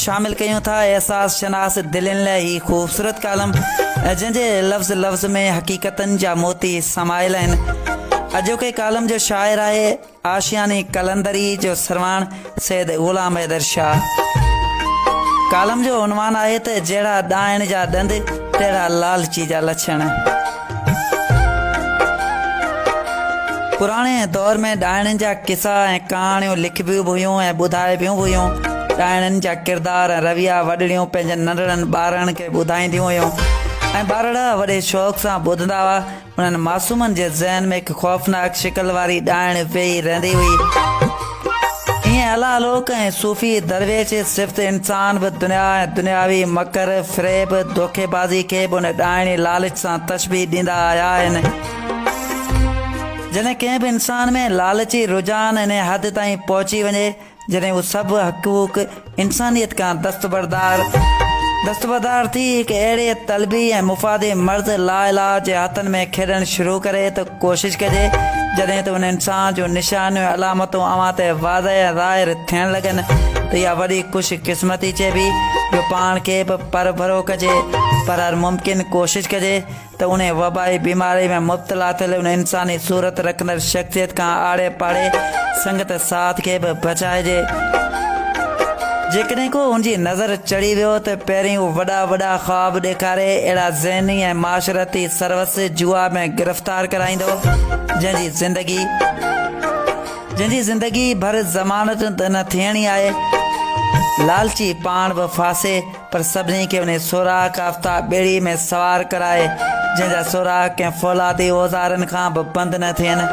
शामिल कयूं था एहसास शनास दिलनि लाइ ही ख़ूबसूरत कालम जंहिंजे लफ़्ज़ लफ़्ज़ में हक़ीक़तनि जा मोती समायल आहिनि। अॼोके कालम जो शाइर आहे आशियानी कलंदरी जो सरवाण सैयद ग़ुलाम हैदर शाह। कालम जो उनवान आहे त जहिड़ा ॾाइण जा ॾंद तहिड़ा लालची जा लछण। पुराणे दौर में ॾाइणनि जा किसा ऐं कहाणियूं लिखबियूं बि हुयूं ऐं ॿुधाइबियूं बि हुयूं। ॾाइणनि जा किरदार ऐं रविया वॾड़ियूं पंहिंजनि नंढड़नि ॿारनि खे ॿुधाईंदियूं हुयूं ऐं ॿारड़ा वॾे शौक़ सां ॿुधंदा हुआ। उन्हनि मासूमनि जे ज़हन में हिकु ख़ौफ़नाक शिकल वारी ॾाइण वेही रहंदी हुई। ईअं अला लोक ऐं सूफ़ी दरवेश सिफ़त इंसान बि दुनिया ऐं दुनियावी मकर फ़रेब धोखेबाज़ी खे बि उन ॾाइणी लालच सां तशबीह ॾींदा आया आहिनि। जॾहिं कंहिं बि इंसान में लालची रुझान इन हद ताईं पहुची वञे जॾहिं उहो सभु हक़ूक़ इंसानियत खां दस्तबरदार थी हिकु अहिड़े तलबी ऐं मुफ़ादी मर्द लाइलाज जे हथनि में खेॾणु शुरू करे त कोशिशि कजे जॾहिं त उन इंसान जूं निशानियूं अलामतूं अवां ते वाज़ह ज़ाहिर थियणु लॻनि त इहा वॾी ख़ुशकिस्मती चइबी जो पाण खे बि परभरो कजे। पर हर मुमकिन कोशिशि कजे त उन वबाई बीमारी में मुब्तला थियल उन इंसानी सूरत रखंदड़ शख़्सियत खां आड़े पाड़े संगत साथ खे बि बचाइजे। जेकॾहिं को उनजी नज़र चढ़ी वियो त पहिरीं हू वॾा वॾा ख़्वाब ॾेखारे अहिड़ा ज़हनी ऐं माशरती सरवस जुआ में गिरफ़्तार कराईंदो जंहिंजी ज़िंदगी भर ज़मानत त न थियणी आहे। लालची पाण बि फासे पर सभिनी खे उन सुराख आफ्ता ॿेड़ी में सवार कराए जंहिंजा सुराख कंहिं फौलादी औज़ारनि खां बि बंदि न थियनि।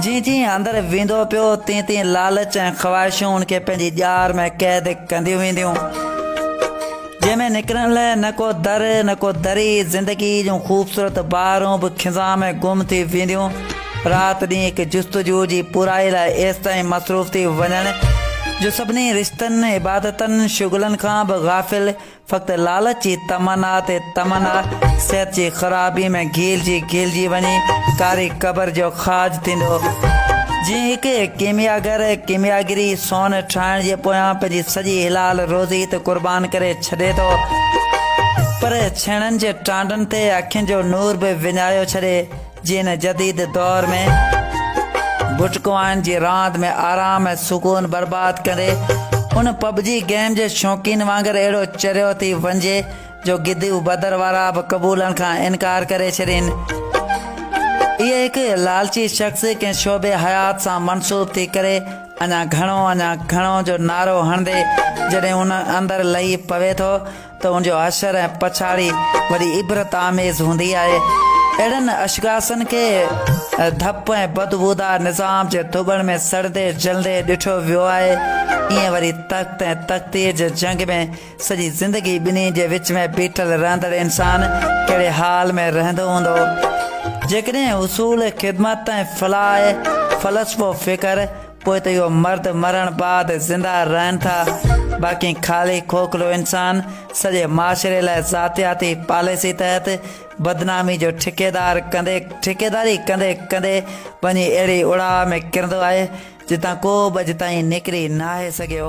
जीअं जीअं अंदरि वेंदो पियो तीअं तीअं लालच ऐं ख़्वाहिशूं उनखे पंहिंजी ॼार में क़ैद कंदियूं वेंदियूं जंहिंमें निकिरण लाइ न को दर न को दरी। ज़िंदगी जूं ख़ूबसूरत बहारूं बि खिज़ा में गुम थी वेंदियूं। राति ॾींहुं हिकु जुस्तजू जी पूराई लाइ एसि ताईं मसरूफ़ थी वञण जो सभिनी रिश्तनि इबादतनि शुगलनि खां बि गाफ़िल फ़क़्ति लालच जी तमन्ना ते तमन्ना सिहत जी ख़राबी में घिलजी वञी कारी क़बर जो ख़ाज थींदो। जीअं हिकु कीमियागर कीमियागिरी सोन ठाहिण जे पोयां पंहिंजी सॼी हिलाल रोज़ी त क़ुर्बान करे छॾे थो पर छेणनि जे टांडनि ते अखियुनि जो नूर बि विञायो छॾे। जीअं न जदीद दौर में बुटकुआनि जी रांदि में आराम ऐं सुकून बर्बाद करे उन पबजी गेम जे शौक़ीन वांगुरु अहिड़ो चरियो थी वञिजे जो गिद्दियूं बदर वारा बि क़बूलनि खां इनकार करे छॾनि। इहे हिकु लालची शख़्स कंहिं शोबे हयात सां मनसूब थी करे अञा घणो जो नारो हणंदे जॾहिं उन अंदरि लही पवे थो त उनजो असर ऐं पछाड़ी वॾी इबरत आमेज़ हूंदी आहे। अहिड़नि अशख़ासनि खे धप ऐं बदबूदार निज़ाम जे थुबड़ में सड़दे जलंदे ॾिठो वियो आहे। ईअं वरी तख़्त ऐं तख़्तीअ जे जंग में सॼी ज़िंदगी ॿिन्ही जे विच में बीठल रहंदड़ इंसान कहिड़े हाल में रहंदो हूंदो जेकॾहिं उसूल ख़िदमत ऐं फलाह फ़लसफ़ो फ़िकर पोइ त इहो मर्द मरण बाद ज़िंदा रहनि था। बाक़ी ख़ाली खोखलो इंसान सॼे माशरे लाइ ज़ातियाती पॉलिसी तहत बदनामी जो ठेकेदारी कंदे वञी अहिड़ी उड़ा में किरंदो आहे जितां को बि अॼु ताईं निकिरी न आहे सघियो।